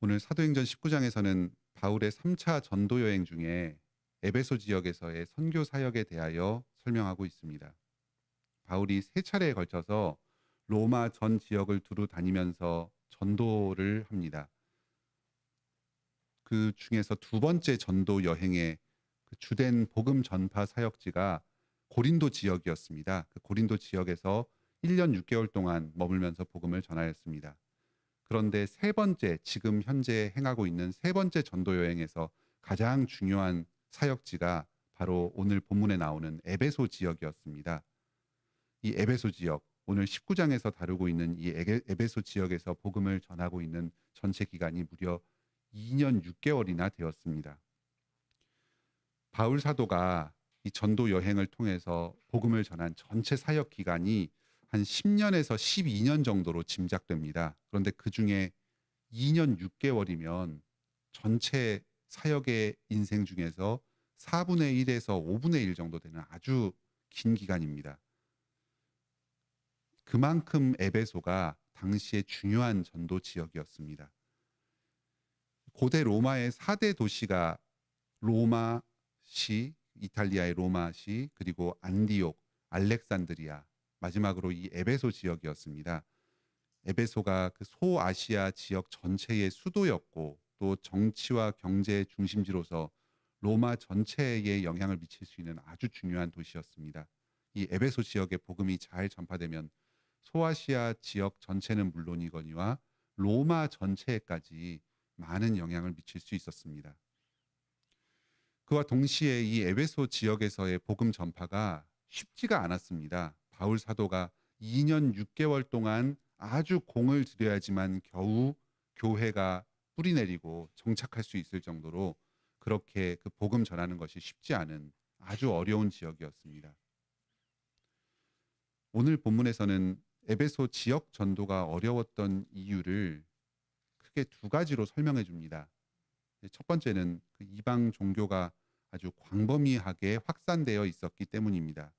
오늘 사도행전 19장에서는 바울의 3차 전도 여행 중에 에베소 지역에서의 선교 사역에 대하여 설명하고 있습니다. 바울이 세 차례에 걸쳐서 로마 전 지역을 두루 다니면서 전도를 합니다. 그 중에서 두 번째 전도 여행의 그 주된 복음 전파 사역지가 고린도 지역이었습니다. 그 고린도 지역에서 1년 6개월 동안 머물면서 복음을 전하였습니다. 그런데 세 번째, 지금 현재 행하고 있는 세 번째 전도 여행에서 가장 중요한 사역지가 바로 오늘 본문에 나오는 에베소 지역이었습니다. 이 에베소 지역, 오늘 19장에서 다루고 있는 이 에베소 지역에서 복음을 전하고 있는 전체 기간이 무려 2년 6개월이나 되었습니다. 바울 사도가 이 전도 여행을 통해서 복음을 전한 전체 사역 기간이 한 10년에서 12년 정도로 짐작됩니다. 그런데 그 중에 2년 6개월이면 전체 사역의 인생 중에서 4분의 1에서 5분의 1 정도 되는 아주 긴 기간입니다. 그만큼 에베소가 당시에 중요한 전도 지역이었습니다. 고대 로마의 4대 도시가 로마시, 이탈리아의 로마시, 그리고 안디옥, 알렉산드리아, 마지막으로 이 에베소 지역이었습니다. 에베소가 그 소아시아 지역 전체의 수도였고 또 정치와 경제의 중심지로서 로마 전체에 영향을 미칠 수 있는 아주 중요한 도시였습니다. 이 에베소 지역의 복음이 잘 전파되면 소아시아 지역 전체는 물론이거니와 로마 전체에까지 많은 영향을 미칠 수 있었습니다. 그와 동시에 이 에베소 지역에서의 복음 전파가 쉽지가 않았습니다. 바울 사도가 2년 6개월 동안 아주 공을 들여야지만 겨우 교회가 뿌리내리고 정착할 수 있을 정도로 그렇게 그 복음 전하는 것이 쉽지 않은 아주 어려운 지역이었습니다. 오늘 본문에서는 에베소 지역 전도가 어려웠던 이유를 크게 두 가지로 설명해 줍니다. 첫 번째는 그 이방 종교가 아주 광범위하게 확산되어 있었기 때문입니다.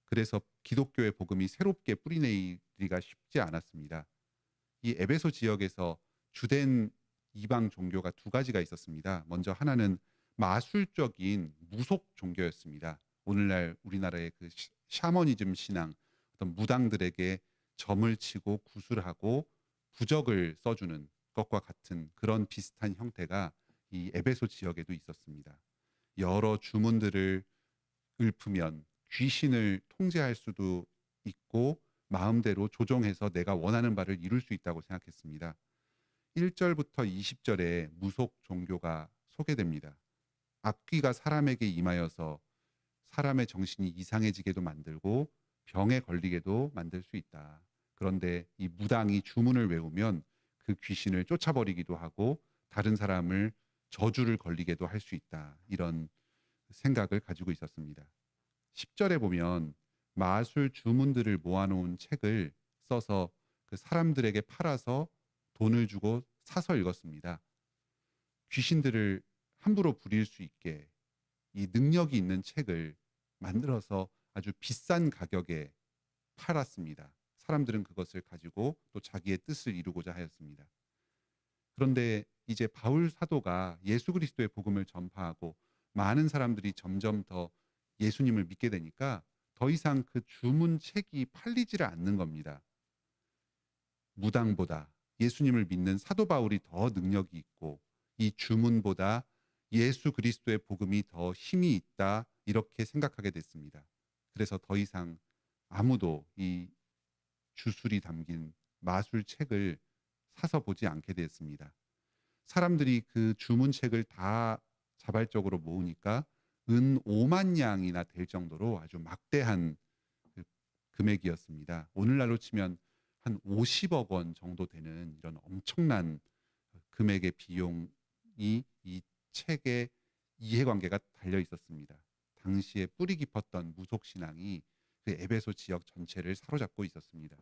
그래서 기독교의 복음이 새롭게 뿌리내리기가 쉽지 않았습니다. 이 에베소 지역에서 주된 이방 종교가 두 가지가 있었습니다. 먼저 하나는 마술적인 무속 종교였습니다. 오늘날 우리나라의 그 샤머니즘 신앙, 어떤 무당들에게 점을 치고 구슬하고 부적을 써주는 것과 같은 그런 비슷한 형태가 이 에베소 지역에도 있었습니다. 여러 주문들을 읊으면 귀신을 통제할 수도 있고 마음대로 조종해서 내가 원하는 바를 이룰 수 있다고 생각했습니다. 1절부터 20절에 무속 종교가 소개됩니다. 악귀가 사람에게 임하여서 사람의 정신이 이상해지게도 만들고 병에 걸리게도 만들 수 있다. 그런데 이 무당이 주문을 외우면 그 귀신을 쫓아버리기도 하고 다른 사람을 저주를 걸리게도 할 수 있다. 이런 생각을 가지고 있었습니다. 10절에 보면 마술 주문들을 모아놓은 책을 써서 그 사람들에게 팔아서 돈을 주고 사서 읽었습니다. 귀신들을 함부로 부릴 수 있게 이 능력이 있는 책을 만들어서 아주 비싼 가격에 팔았습니다. 사람들은 그것을 가지고 또 자기의 뜻을 이루고자 하였습니다. 그런데 이제 바울 사도가 예수 그리스도의 복음을 전파하고 많은 사람들이 점점 더 예수님을 믿게 되니까 더 이상 그 주문 책이 팔리지를 않는 겁니다. 무당보다 예수님을 믿는 사도 바울이 더 능력이 있고 이 주문보다 예수 그리스도의 복음이 더 힘이 있다 이렇게 생각하게 됐습니다. 그래서 더 이상 아무도 이 주술이 담긴 마술 책을 사서 보지 않게 됐습니다. 사람들이 그 주문책을 다 자발적으로 모으니까 은 5만 양이나 될 정도로 아주 막대한 그 금액이었습니다. 오늘날로 치면 한 50억 원 정도 되는 이런 엄청난 금액의 비용이 이 책의 이해관계가 달려 있었습니다. 당시에 뿌리 깊었던 무속 신앙이 그 에베소 지역 전체를 사로잡고 있었습니다.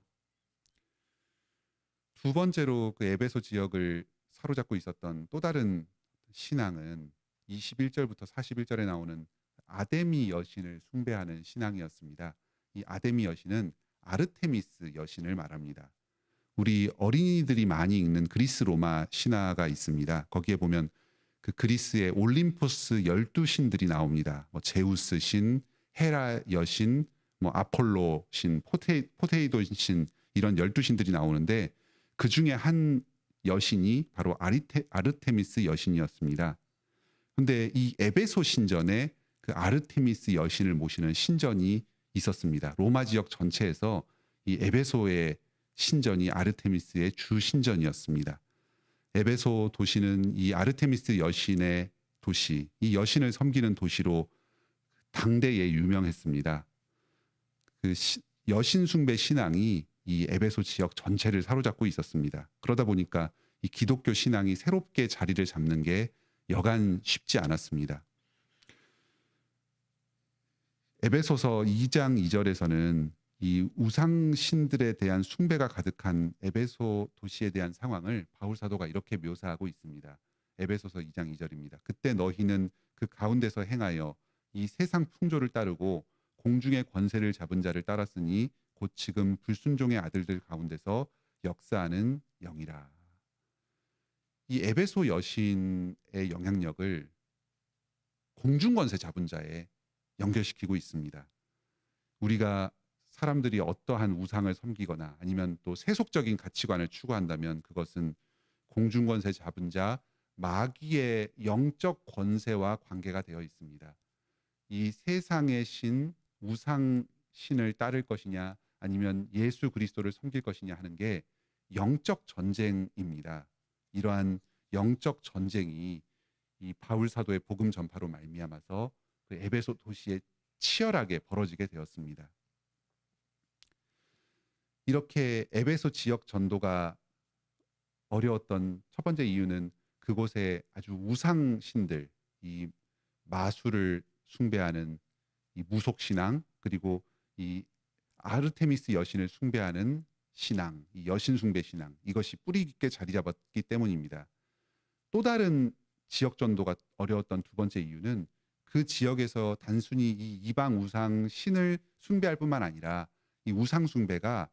두 번째로 그 에베소 지역을 사로잡고 있었던 또 다른 신앙은 21절부터 41절에 나오는 아데미 여신을 숭배하는 신앙이었습니다. 이 아데미 여신은 아르테미스 여신을 말합니다. 우리 어린이들이 많이 읽는 그리스 로마 신화가 있습니다. 거기에 보면 그 그리스의 올림포스 12신들이 나옵니다. 뭐 제우스 신, 헤라 여신, 뭐 아폴로 신, 포테이돈 신, 이런 12신들이 나오는데 그 중에 한 여신이 바로 아르테미스 여신이었습니다. 근데 이 에베소 신전에 그 아르테미스 여신을 모시는 신전이 있었습니다. 로마 지역 전체에서 이 에베소의 신전이 아르테미스의 주 신전이었습니다. 에베소 도시는 이 아르테미스 여신의 도시, 이 여신을 섬기는 도시로 당대에 유명했습니다. 그 여신 숭배 신앙이 이 에베소 지역 전체를 사로잡고 있었습니다. 그러다 보니까 이 기독교 신앙이 새롭게 자리를 잡는 게 여간 쉽지 않았습니다. 에베소서 2장 2절에서는 이 우상신들에 대한 숭배가 가득한 에베소 도시에 대한 상황을 바울 사도가 이렇게 묘사하고 있습니다. 에베소서 2장 2절입니다. 그때 너희는 그 가운데서 행하여 이 세상 풍조를 따르고 공중의 권세를 잡은 자를 따랐으니 곧 지금 불순종의 아들들 가운데서 역사하는 영이라. 이 에베소 여신의 영향력을 공중 권세 잡은 자에 연결시키고 있습니다. 우리가 사람들이 어떠한 우상을 섬기거나 아니면 또 세속적인 가치관을 추구한다면 그것은 공중권세 잡은 자, 마귀의 영적 권세와 관계가 되어 있습니다. 이 세상의 신, 우상 신을 따를 것이냐 아니면 예수 그리스도를 섬길 것이냐 하는 게 영적 전쟁입니다. 이러한 영적 전쟁이 이 바울 사도의 복음 전파로 말미암아서 그 에베소 도시에 치열하게 벌어지게 되었습니다. 이렇게 에베소 지역 전도가 어려웠던 첫 번째 이유는 그곳에 아주 우상신들, 이 마술을 숭배하는 이 무속신앙, 그리고 이 아르테미스 여신을 숭배하는 신앙, 이 여신 숭배 신앙, 이것이 뿌리 깊게 자리 잡았기 때문입니다. 또 다른 지역 전도가 어려웠던 두 번째 이유는 그 지역에서 단순히 이 이방 우상 신을 숭배할 뿐만 아니라 이 우상 숭배가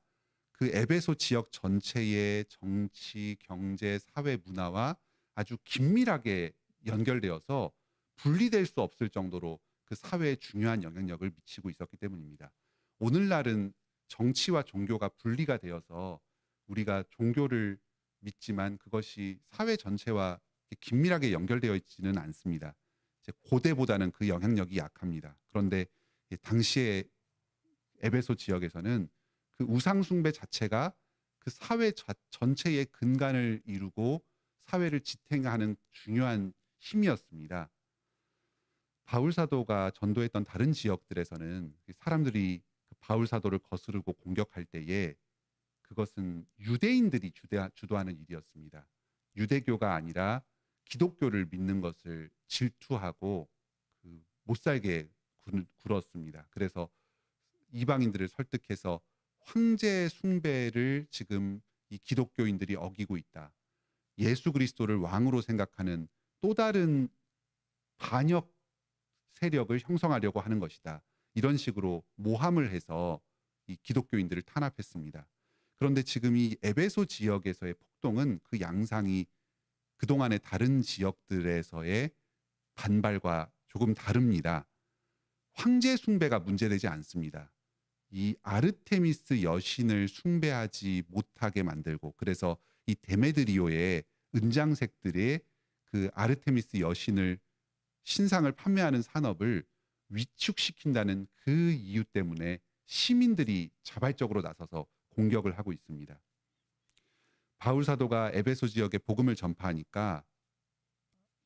그 에베소 지역 전체의 정치, 경제, 사회, 문화와 아주 긴밀하게 연결되어서 분리될 수 없을 정도로 그 사회에 중요한 영향력을 미치고 있었기 때문입니다. 오늘날은 정치와 종교가 분리가 되어서 우리가 종교를 믿지만 그것이 사회 전체와 긴밀하게 연결되어 있지는 않습니다. 이제 고대보다는 그 영향력이 약합니다. 그런데 당시의 에베소 지역에서는 그 우상 숭배 자체가 그 사회 전체의 근간을 이루고 사회를 지탱하는 중요한 힘이었습니다. 바울 사도가 전도했던 다른 지역들에서는 사람들이 바울 사도를 거스르고 공격할 때에 그것은 유대인들이 주도하는 일이었습니다. 유대교가 아니라 기독교를 믿는 것을 질투하고 못 살게 굴었습니다. 그래서 이방인들을 설득해서 황제 숭배를 지금 이 기독교인들이 어기고 있다. 예수 그리스도를 왕으로 생각하는 또 다른 반역 세력을 형성하려고 하는 것이다. 이런 식으로 모함을 해서 이 기독교인들을 탄압했습니다. 그런데 지금 이 에베소 지역에서의 폭동은 그 양상이 그동안의 다른 지역들에서의 반발과 조금 다릅니다. 황제 숭배가 문제되지 않습니다. 이 아르테미스 여신을 숭배하지 못하게 만들고 그래서 이 데메드리오의 은장색들의 그 아르테미스 여신을 신상을 판매하는 산업을 위축시킨다는 그 이유 때문에 시민들이 자발적으로 나서서 공격을 하고 있습니다. 바울 사도가 에베소 지역에 복음을 전파하니까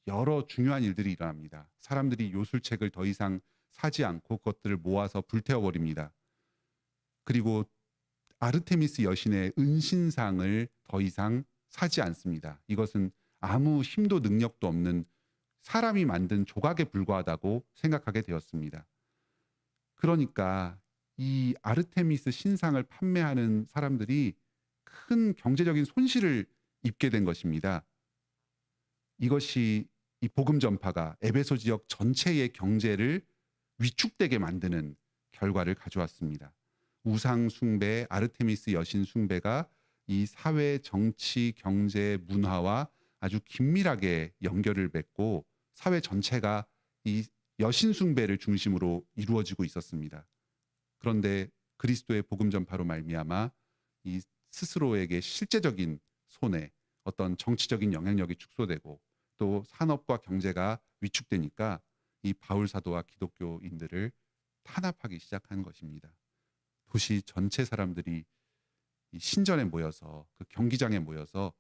여러 중요한 일들이 일어납니다. 사람들이 요술책을 더 이상 사지 않고 그것들을 모아서 불태워버립니다. 그리고 아르테미스 여신의 은신상을 더 이상 사지 않습니다. 이것은 아무 힘도 능력도 없는 사람이 만든 조각에 불과하다고 생각하게 되었습니다. 그러니까 이 아르테미스 신상을 판매하는 사람들이 큰 경제적인 손실을 입게 된 것입니다. 이것이 이 복음 전파가 에베소 지역 전체의 경제를 위축되게 만드는 결과를 가져왔습니다. 우상 숭배, 아르테미스 여신 숭배가 이 사회, 정치, 경제, 문화와 아주 긴밀하게 연결을 맺고 사회 전체가 이 여신 숭배를 중심으로 이루어지고 있었습니다. 그런데 그리스도의 복음 전파로 말미암아 이 스스로에게 실제적인 손해, 어떤 정치적인 영향력이 축소되고 또 산업과 경제가 위축되니까 이 바울 사도와 기독교인들을 탄압하기 시작한 것입니다. 도시 전체 사람들이 이 신전에 모여서 그 경기장에 모여서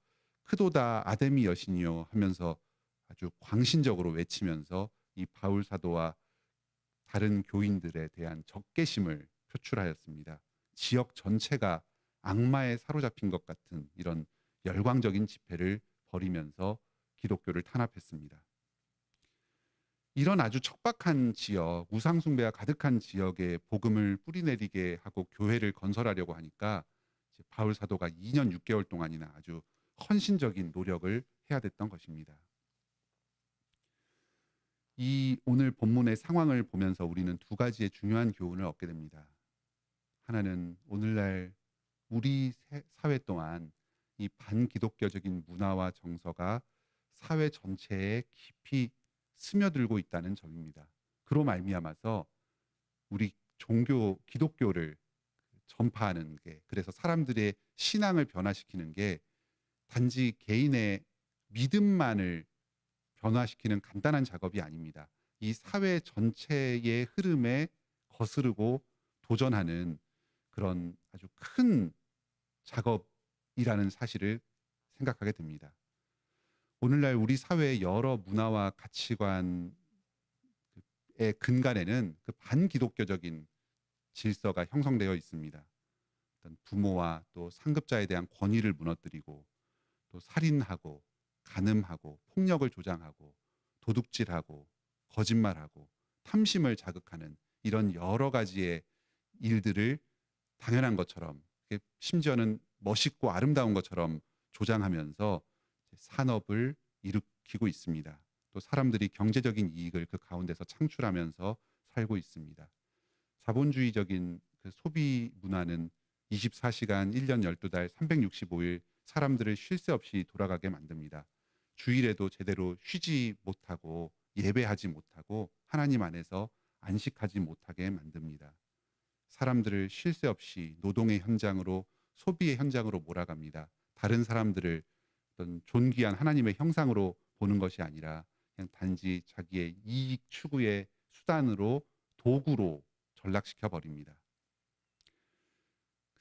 크도다 아데미 여신이요 하면서 아주 광신적으로 외치면서 이 바울 사도와 다른 교인들에 대한 적개심을 표출하였습니다. 지역 전체가 악마에 사로잡힌 것 같은 이런 열광적인 집회를 벌이면서 기독교를 탄압했습니다. 이런 아주 척박한 지역, 우상숭배가 가득한 지역에 복음을 뿌리내리게 하고 교회를 건설하려고 하니까 이제 바울 사도가 2년 6개월 동안이나 아주 헌신적인 노력을 해야 됐던 것입니다. 이 오늘 본문의 상황을 보면서 우리는 두 가지의 중요한 교훈을 얻게 됩니다. 하나는 오늘날 우리 사회 동안 이 반기독교적인 문화와 정서가 사회 전체에 깊이 스며들고 있다는 점입니다. 그로 말미암아서 우리 종교 기독교를 전파하는 게, 그래서 사람들의 신앙을 변화시키는 게 단지 개인의 믿음만을 변화시키는 간단한 작업이 아닙니다. 이 사회 전체의 흐름에 거스르고 도전하는 그런 아주 큰 작업이라는 사실을 생각하게 됩니다. 오늘날 우리 사회의 여러 문화와 가치관의 근간에는 그 반기독교적인 질서가 형성되어 있습니다. 어떤 부모와 또 상급자에 대한 권위를 무너뜨리고 또 살인하고 간음하고 폭력을 조장하고 도둑질하고 거짓말하고 탐심을 자극하는 이런 여러 가지의 일들을 당연한 것처럼, 심지어는 멋있고 아름다운 것처럼 조장하면서 산업을 일으키고 있습니다. 또 사람들이 경제적인 이익을 그 가운데서 창출하면서 살고 있습니다. 자본주의적인 그 소비 문화는 24시간 1년 12달 365일 사람들을 쉴 새 없이 돌아가게 만듭니다. 주일에도 제대로 쉬지 못하고 예배하지 못하고 하나님 안에서 안식하지 못하게 만듭니다. 사람들을 쉴 새 없이 노동의 현장으로, 소비의 현장으로 몰아갑니다. 다른 사람들을 어떤 존귀한 하나님의 형상으로 보는 것이 아니라 그냥 단지 자기의 이익 추구의 수단으로, 도구로 전락시켜 버립니다.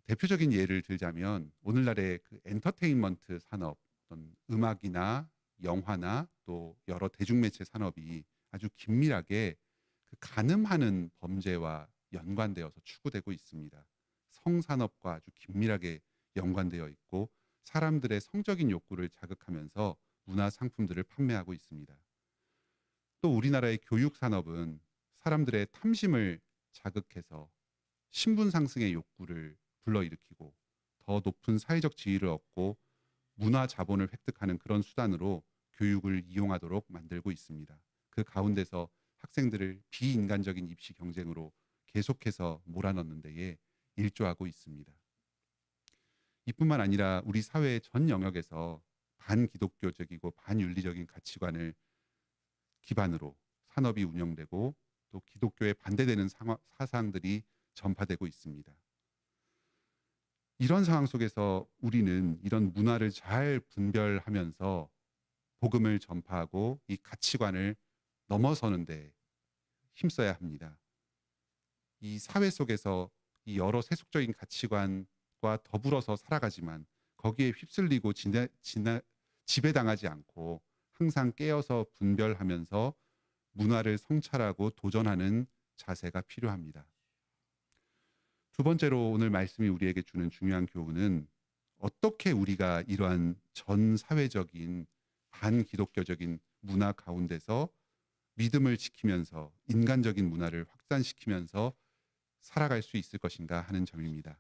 대표적인 예를 들자면 오늘날의 그 엔터테인먼트 산업, 어떤 음악이나 영화나 또 여러 대중매체 산업이 아주 긴밀하게 그 간음하는 범죄와 연관되어서 추구되고 있습니다. 성산업과 아주 긴밀하게 연관되어 있고 사람들의 성적인 욕구를 자극하면서 문화 상품들을 판매하고 있습니다. 또 우리나라의 교육 산업은 사람들의 탐심을 자극해서 신분 상승의 욕구를 불러일으키고 더 높은 사회적 지위를 얻고 문화 자본을 획득하는 그런 수단으로 교육을 이용하도록 만들고 있습니다. 그 가운데서 학생들을 비인간적인 입시 경쟁으로 계속해서 몰아넣는 데에 일조하고 있습니다. 이뿐만 아니라 우리 사회의 전 영역에서 반기독교적이고 반윤리적인 가치관을 기반으로 산업이 운영되고 또 기독교에 반대되는 사상들이 전파되고 있습니다. 이런 상황 속에서 우리는 이런 문화를 잘 분별하면서 복음을 전파하고 이 가치관을 넘어서는 데 힘써야 합니다. 이 사회 속에서 이 여러 세속적인 가치관과 더불어서 살아가지만 거기에 휩쓸리고 지배당하지 않고 항상 깨어서 분별하면서 문화를 성찰하고 도전하는 자세가 필요합니다. 두 번째로 오늘 말씀이 우리에게 주는 중요한 교훈은 어떻게 우리가 이러한 전 사회적인 반기독교적인 문화 가운데서 믿음을 지키면서 인간적인 문화를 확산시키면서 살아갈 수 있을 것인가 하는 점입니다.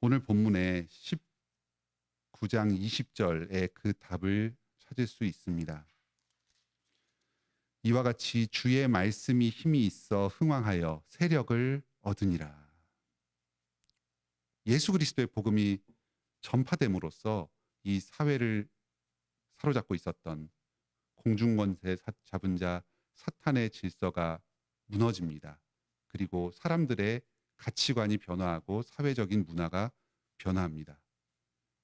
오늘 본문의 19장 20절에 그 답을 찾을 수 있습니다. 이와 같이 주의 말씀이 힘이 있어 흥왕하여 세력을 얻으니라. 예수 그리스도의 복음이 전파됨으로써 이 사회를 사로잡고 있었던 공중권세 잡은 자 사탄의 질서가 무너집니다. 그리고 사람들의 가치관이 변화하고 사회적인 문화가 변화합니다.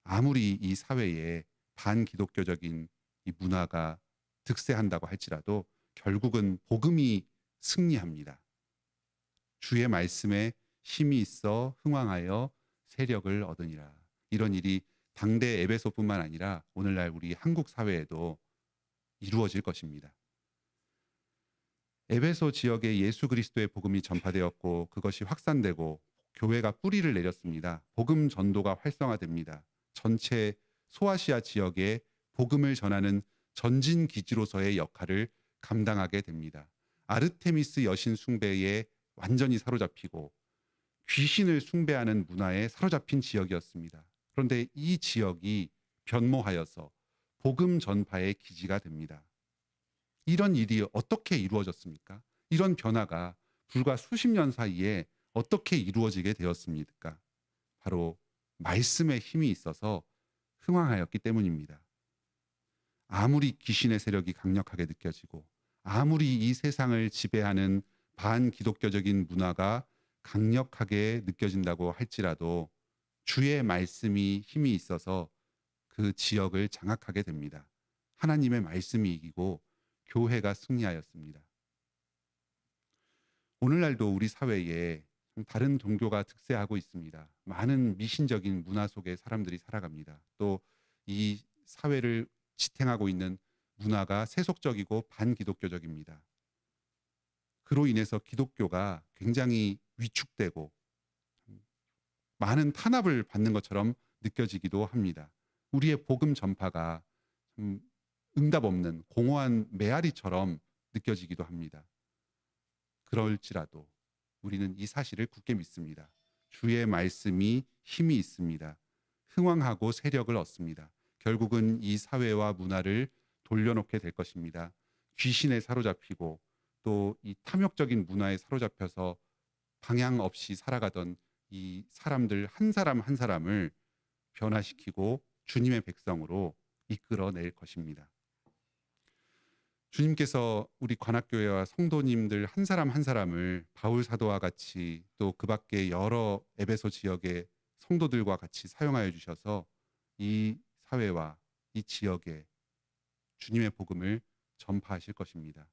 아무리 이 사회에 반기독교적인 이 문화가 득세한다고 할지라도 결국은 복음이 승리합니다. 주의 말씀에 힘이 있어 흥왕하여 세력을 얻으니라. 이런 일이 당대 에베소뿐만 아니라 오늘날 우리 한국 사회에도 이루어질 것입니다. 에베소 지역에 예수 그리스도의 복음이 전파되었고 그것이 확산되고 교회가 뿌리를 내렸습니다. 복음 전도가 활성화됩니다. 전체 소아시아 지역에 복음을 전하는 전진 기지로서의 역할을 감당하게 됩니다. 아르테미스 여신 숭배에 완전히 사로잡히고 귀신을 숭배하는 문화에 사로잡힌 지역이었습니다. 그런데 이 지역이 변모하여서 복음 전파의 기지가 됩니다. 이런 일이 어떻게 이루어졌습니까? 이런 변화가 불과 수십 년 사이에 어떻게 이루어지게 되었습니까? 바로 말씀의 힘이 있어서 흥황하였기 때문입니다. 아무리 귀신의 세력이 강력하게 느껴지고 아무리 이 세상을 지배하는 반기독교적인 문화가 강력하게 느껴진다고 할지라도 주의 말씀이 힘이 있어서 그 지역을 장악하게 됩니다. 하나님의 말씀이 이기고 교회가 승리하였습니다. 오늘날도 우리 사회에 다른 종교가 득세하고 있습니다. 많은 미신적인 문화 속에 사람들이 살아갑니다. 또 이 사회를 지탱하고 있는 문화가 세속적이고 반기독교적입니다. 그로 인해서 기독교가 굉장히 위축되고 많은 탄압을 받는 것처럼 느껴지기도 합니다. 우리의 복음 전파가 응답 없는 공허한 메아리처럼 느껴지기도 합니다. 그럴지라도 우리는 이 사실을 굳게 믿습니다. 주의 말씀이 힘이 있습니다. 흥왕하고 세력을 얻습니다. 결국은 이 사회와 문화를 돌려놓게 될 것입니다. 귀신에 사로잡히고 또 이 탐욕적인 문화에 사로잡혀서 방향 없이 살아가던 이 사람들 한 사람 한 사람을 변화시키고 주님의 백성으로 이끌어낼 것입니다. 주님께서 우리 관악교회와 성도님들 한 사람 한 사람을 바울 사도와 같이 또 그 밖에 여러 에베소 지역의 성도들과 같이 사용하여 주셔서 이 사회와 이 지역에 주님의 복음을 전파하실 것입니다.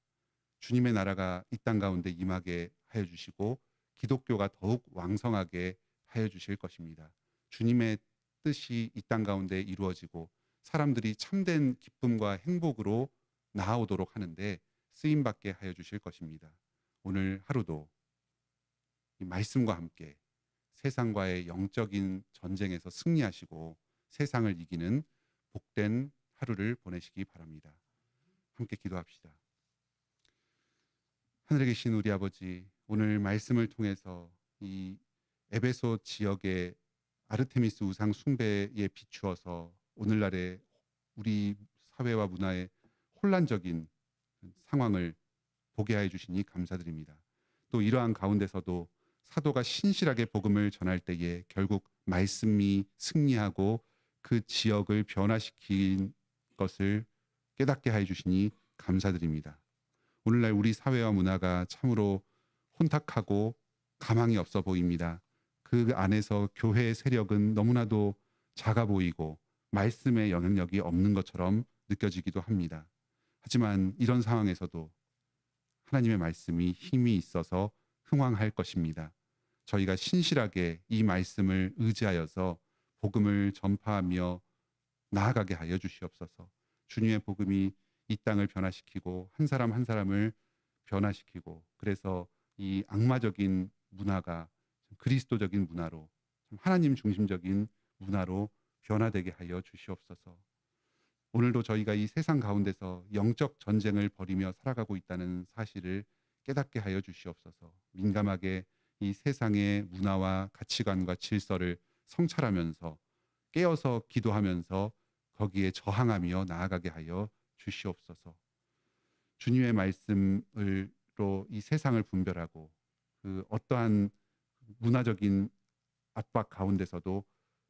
주님의 나라가 이 땅 가운데 임하게 하여 주시고 기독교가 더욱 왕성하게 하여 주실 것입니다. 주님의 뜻이 이 땅 가운데 이루어지고 사람들이 참된 기쁨과 행복으로 나아오도록 하는데 쓰임받게 하여 주실 것입니다. 오늘 하루도 이 말씀과 함께 세상과의 영적인 전쟁에서 승리하시고 세상을 이기는 복된 하루를 보내시기 바랍니다. 함께 기도합시다. 하늘에 계신 우리 아버지, 오늘 말씀을 통해서 이 에베소 지역의 아르테미스 우상 숭배에 비추어서 오늘날의 우리 사회와 문화의 혼란적인 상황을 보게 해 주시니 감사드립니다. 또 이러한 가운데서도 사도가 신실하게 복음을 전할 때에 결국 말씀이 승리하고 그 지역을 변화시킨 것을 깨닫게 해 주시니 감사드립니다. 오늘날 우리 사회와 문화가 참으로 혼탁하고 가망이 없어 보입니다. 그 안에서 교회의 세력은 너무나도 작아 보이고 말씀의 영향력이 없는 것처럼 느껴지기도 합니다. 하지만 이런 상황에서도 하나님의 말씀이 힘이 있어서 흥왕할 것입니다. 저희가 신실하게 이 말씀을 의지하여서 복음을 전파하며 나아가게 하여 주시옵소서. 주님의 복음이 이 땅을 변화시키고 한 사람 한 사람을 변화시키고 그래서 이 악마적인 문화가 그리스도적인 문화로 하나님 중심적인 문화로 변화되게 하여 주시옵소서. 오늘도 저희가 이 세상 가운데서 영적 전쟁을 벌이며 살아가고 있다는 사실을 깨닫게 하여 주시옵소서. 민감하게 이 세상의 문화와 가치관과 질서를 성찰하면서 깨어서 기도하면서 거기에 저항하며 나아가게 하여 주시옵소서. 주님의 말씀으로 이 세상을 분별하고 그 어떠한 문화적인 압박 가운데서도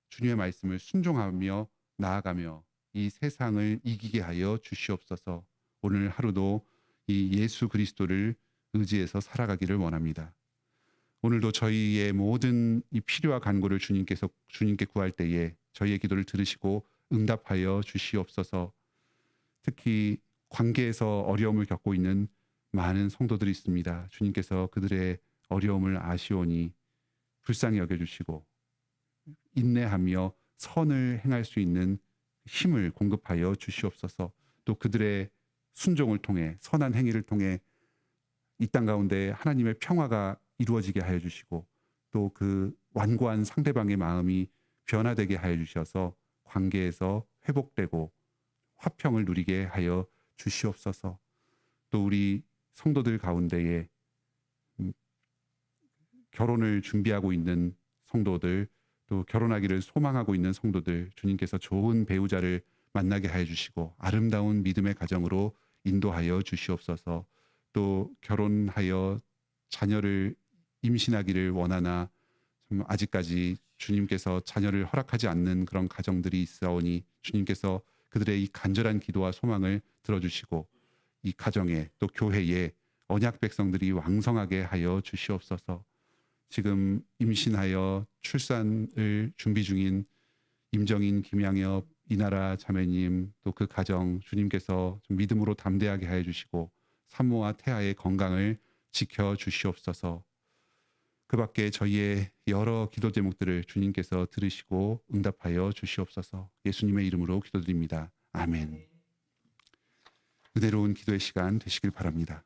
주님의 말씀을 순종하며 나아가며 이 세상을 이기게 하여 주시옵소서. 오늘 하루도 이 예수 그리스도를 의지해서 살아가기를 원합니다. 오늘도 저희의 모든 이 필요와 간구를 주님께 구할 때에 저희의 기도를 들으시고 응답하여 주시옵소서. 특히 관계에서 어려움을 겪고 있는 많은 성도들이 있습니다. 주님께서 그들의 어려움을 아시오니 불쌍히 여겨주시고 인내하며 선을 행할 수 있는 힘을 공급하여 주시옵소서. 또 그들의 순종을 통해 선한 행위를 통해 이 땅 가운데 하나님의 평화가 이루어지게 하여 주시고 또 그 완고한 상대방의 마음이 변화되게 하여 주셔서 관계에서 회복되고 화평을 누리게 하여 주시옵소서. 또 우리 성도들 가운데에 결혼을 준비하고 있는 성도들, 또 결혼하기를 소망하고 있는 성도들, 주님께서 좋은 배우자를 만나게 하여 주시고 아름다운 믿음의 가정으로 인도하여 주시옵소서. 또 결혼하여 자녀를 임신하기를 원하나 아직까지 주님께서 자녀를 허락하지 않는 그런 가정들이 있사오니 주님께서 그들의 이 간절한 기도와 소망을 들어주시고 이 가정에 또 교회에 언약 백성들이 왕성하게 하여 주시옵소서. 지금 임신하여 출산을 준비 중인 임정인, 김양엽, 이나라 자매님 또 그 가정 주님께서 좀 믿음으로 담대하게 하여 주시고 산모와 태아의 건강을 지켜 주시옵소서. 그 밖에 저희의 여러 기도 제목들을 주님께서 들으시고 응답하여 주시옵소서. 예수님의 이름으로 기도드립니다. 아멘. 은혜로운 기도의 시간 되시길 바랍니다.